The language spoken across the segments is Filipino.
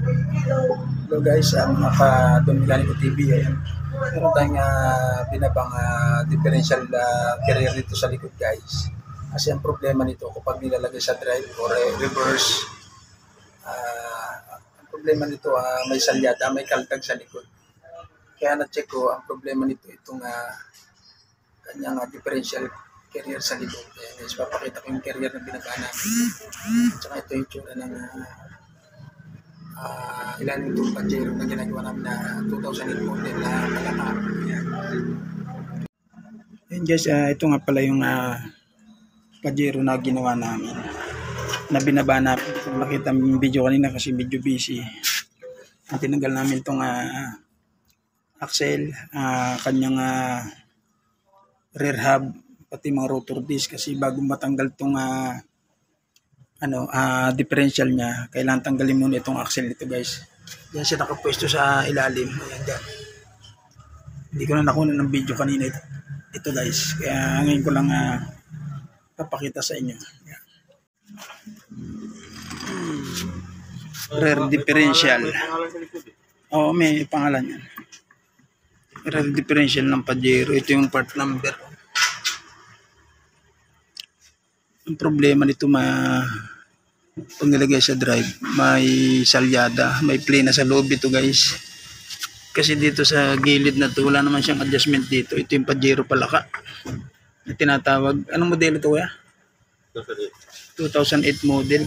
Hello guys, mga ka-Don Mekaniko TV. Ayan. Meron tayong binabang differential carrier dito sa likod guys. Kasi ang problema nito kapag nilalagay sa drive or reverse, ang problema nito may salyada, may kaltag sa likod. Kaya na-check ko, ang problema nito itong kanyang differential carrier sa likod. Ayan guys, papakita ko yung carrier na binaba namin. At saka ito yung tsura ng ilan itong Pajero na ginagawa namin na 2008 model na Palaka. Ayan guys, ito nga pala yung Pajero na ginawa namin na binaba namin. Kung makita yung video kanina kasi medyo busy, tinanggal namin itong axle, kanyang rear hub, pati mga rotor disc kasi bago matanggal itong differential niya, kailangan tanggalin muna itong axle nito guys. Yan siya nakapwesto sa ilalim. Ayan dyan. Hindi ko na nakuha ng video kanina ito guys. Kaya ngayon ko lang papakita sa inyo. Ayan. Rear differential. Oo, may pangalan yan. Rear differential ng Pajero. Ito yung part number. Ang problema nito pag nilagay sa drive, may salyada, may play na sa loob ito guys. Kasi dito sa gilid na to, wala naman siyang adjustment dito. Ito yung Pajero Palaka na tinatawag. Anong modelo ito kuya? 2008 model.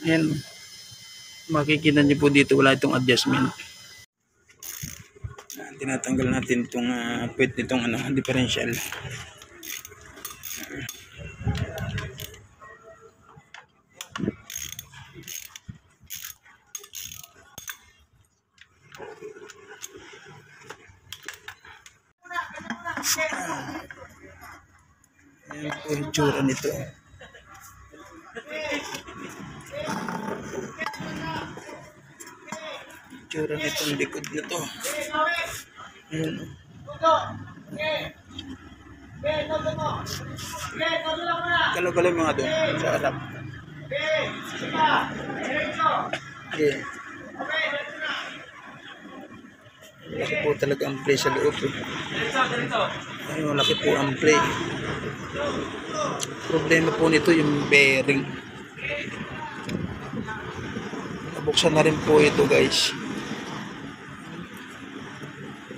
Ayan. Makikita niyo po dito, wala itong adjustment. Tinatanggal natin itong puwet nitong differential. Ayan po yung tsura nito. Tsura nitong likod na to. Ayan. Kalo-kalo mga doon sa harap. Okay. Laki po talaga ang play sa loob. Ayun, laki po ang play. Problema po nito yung bearing. Nabuksan na rin po ito guys.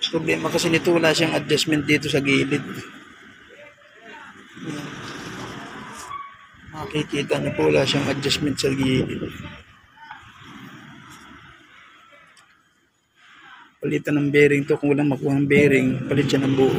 Problema kasi nito, wala siyang adjustment dito sa gilid. Makikita niyo po, wala siyang adjustment sa gilid. Palitan ng bearing to. Kung walang makuha ng bearing, palit siya ng buo.